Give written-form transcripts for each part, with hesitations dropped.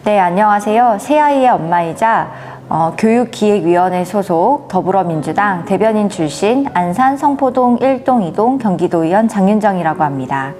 네, 안녕하세요. 새아이의 엄마이자 교육기획위원회 소속 더불어민주당 대변인 출신 안산 성포동 1동 2동 경기도의원 장윤정이라고 합니다.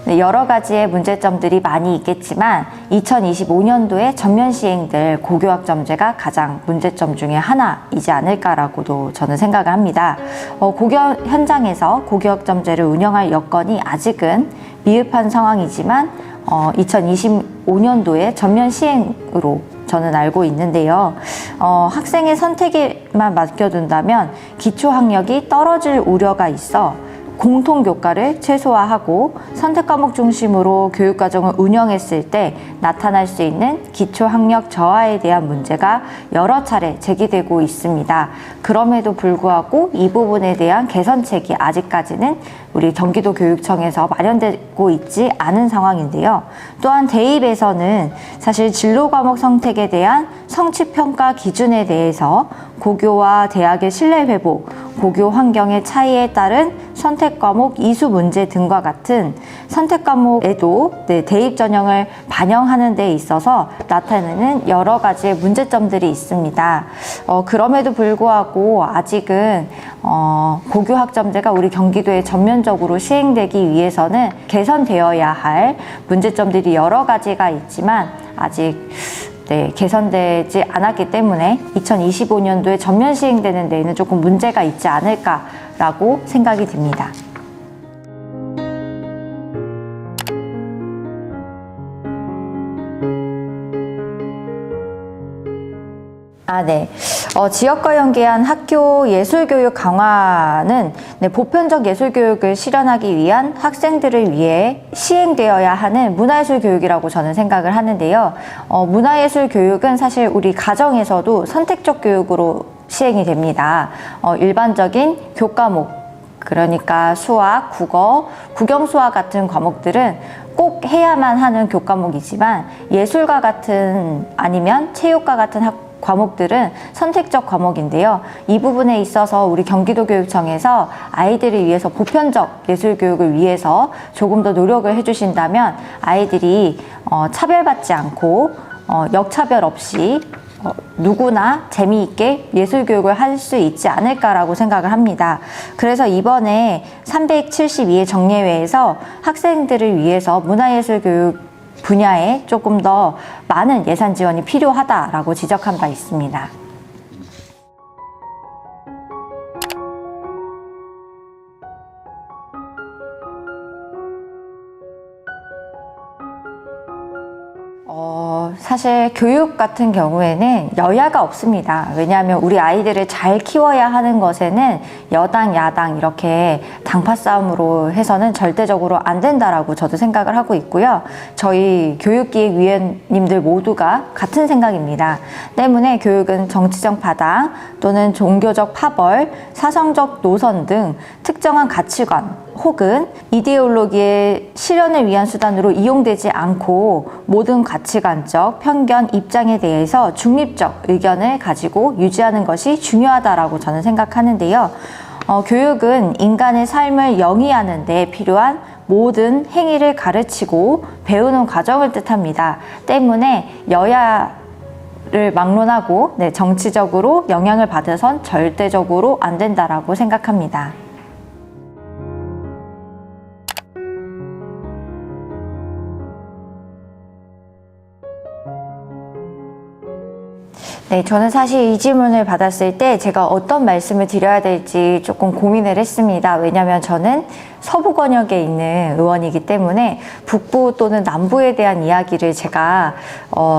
네, 여러 가지의 문제점들이 많이 있겠지만 2025년도에 전면 시행될 고교학점제가 가장 문제점 중에 하나이지 않을까라고도 저는 생각을 합니다. 고교 현장에서 고교학점제를 운영할 여건이 아직은 미흡한 상황이지만 2025년도에 전면 시행으로 저는 알고 있는데요. 학생의 선택에만 맡겨둔다면 기초학력이 떨어질 우려가 있어 공통교과를 최소화하고 선택과목 중심으로 교육과정을 운영했을 때 나타날 수 있는 기초학력 저하에 대한 문제가 여러 차례 제기되고 있습니다. 그럼에도 불구하고 이 부분에 대한 개선책이 아직까지는 우리 경기도 교육청에서 마련되고 있지 않은 상황인데요. 또한 대입에서는 사실 진로과목 선택에 대한 성취평가 기준에 대해서 고교와 대학의 신뢰회복, 고교 환경의 차이에 따른 선택과목 이수 문제 등과 같은 선택과목에도 대입 전형을 반영하는 데 있어서 나타내는 여러 가지의 문제점들이 있습니다. 그럼에도 불구하고 아직은 고교학점제가 우리 경기도에 전면적으로 시행되기 위해서는 개선되어야 할 문제점들이 여러 가지가 있지만 아직 개선되지 않았기 때문에 2025년도에 전면 시행되는 데에는 조금 문제가 있지 않을까라고 생각이 듭니다. 지역과 연계한 학교 예술교육 강화는 보편적 예술교육을 실현하기 위한 학생들을 위해 시행되어야 하는 문화예술교육이라고 저는 생각을 하는데요. 문화예술교육은 사실 우리 가정에서도 선택적 교육으로 시행이 됩니다. 일반적인 교과목, 그러니까 수학, 국어, 국영수와 같은 과목들은 꼭 해야만 하는 교과목이지만 예술과 같은 아니면 체육과 같은 과목들은 선택적 과목인데요. 이 부분에 있어서 우리 경기도교육청에서 아이들을 위해서 보편적 예술교육을 위해서 조금 더 노력을 해주신다면 아이들이 차별받지 않고 역차별 없이 누구나 재미있게 예술교육을 할 수 있지 않을까라고 생각을 합니다. 그래서 이번에 372회 정례회에서 학생들을 위해서 문화예술교육 분야에 조금 더 많은 예산 지원이 필요하다라고 지적한 바 있습니다. 사실 교육 같은 경우에는 여야가 없습니다. 왜냐하면 우리 아이들을 잘 키워야 하는 것에는 여당, 야당 이렇게 당파 싸움으로 해서는 절대적으로 안 된다라고 저도 생각을 하고 있고요. 저희 교육기획위원님들 모두가 같은 생각입니다. 때문에 교육은 정치적 파당 또는 종교적 파벌, 사상적 노선 등 특정한 가치관 혹은 이데올로기의 실현을 위한 수단으로 이용되지 않고 모든 가치관적 편견 입장에 대해서 중립적 의견을 가지고 유지하는 것이 중요하다라고 저는 생각하는데요. 교육은 인간의 삶을 영위하는 데 필요한 모든 행위를 가르치고 배우는 과정을 뜻합니다. 때문에 여야를 막론하고 정치적으로 영향을 받아선 절대적으로 안 된다라고 생각합니다. 저는 사실 이 질문을 받았을 때 제가 어떤 말씀을 드려야 될지 조금 고민을 했습니다. 왜냐하면 저는 서부 권역에 있는 의원이기 때문에 북부 또는 남부에 대한 이야기를 제가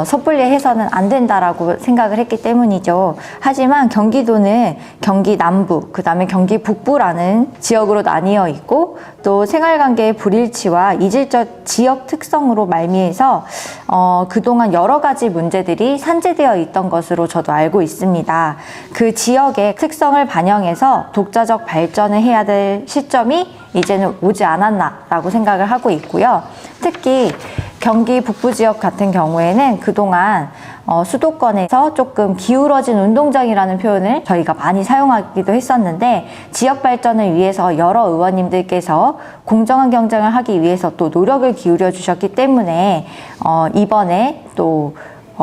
섣불리 해서는 안 된다라고 생각을 했기 때문이죠. 하지만 경기도는 경기 남부, 그 다음에 경기 북부라는 지역으로 나뉘어 있고 또 생활관계의 불일치와 이질적 지역 특성으로 말미에서 그동안 여러 가지 문제들이 산재되어 있던 것으로 저도 알고 있습니다. 그 지역의 특성을 반영해서 독자적 발전을 해야 될 시점이 이제는 오지 않았나라고 생각을 하고 있고요. 특히 경기 북부 지역 같은 경우에는 그동안 수도권에서 조금 기울어진 운동장이라는 표현을 저희가 많이 사용하기도 했었는데, 지역 발전을 위해서 여러 의원님들께서 공정한 경쟁을 하기 위해서 또 노력을 기울여 주셨기 때문에 이번에 또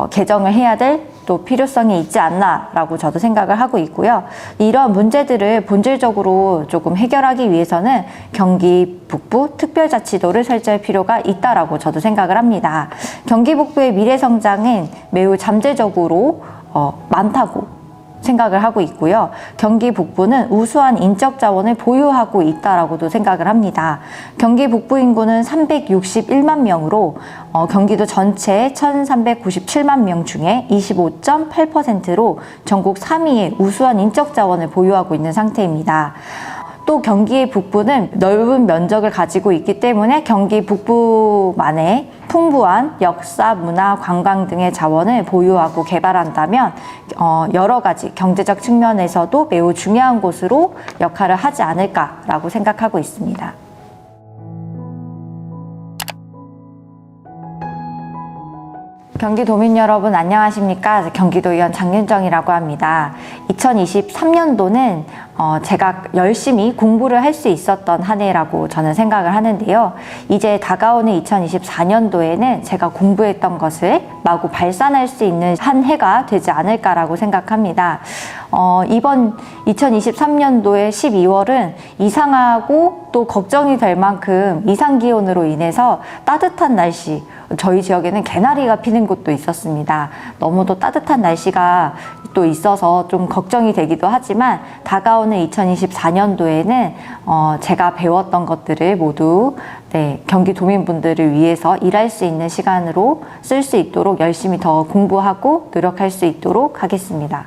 개정을 해야 될 또 필요성이 있지 않나라고 저도 생각을 하고 있고요. 이러한 문제들을 본질적으로 조금 해결하기 위해서는 경기 북부 특별자치도를 설치할 필요가 있다라고 저도 생각을 합니다. 경기 북부의 미래 성장은 매우 잠재적으로 많다고 생각을 하고 있고요. 경기 북부는 우수한 인적 자원을 보유하고 있다라고도 생각을 합니다. 경기 북부 인구는 361만 명으로 경기도 전체 1,397만 명 중에 25.8%로 전국 3위의 우수한 인적 자원을 보유하고 있는 상태입니다. 또 경기 북부는 넓은 면적을 가지고 있기 때문에 경기 북부만의 풍부한 역사, 문화, 관광 등의 자원을 보유하고 개발한다면 여러 가지 경제적 측면에서도 매우 중요한 곳으로 역할을 하지 않을까라고 생각하고 있습니다. 경기도민 여러분 안녕하십니까? 경기도의원 장윤정이라고 합니다. 2023년도는 제가 열심히 공부를 할 수 있었던 한 해라고 저는 생각을 하는데요. 이제 다가오는 2024년도에는 제가 공부했던 것을 마구 발산할 수 있는 한 해가 되지 않을까라고 생각합니다. 이번 2023년도의 12월은 이상하고 또 걱정이 될 만큼 이상기온으로 인해서 따뜻한 날씨, 저희 지역에는 개나리가 피는 곳도 있었습니다. 너무도 따뜻한 날씨가 또 있어서 좀 걱정이 되기도 하지만, 다가오는 2024년도에는 제가 배웠던 것들을 모두 경기도민분들을 위해서 일할 수 있는 시간으로 쓸 수 있도록 열심히 더 공부하고 노력할 수 있도록 하겠습니다.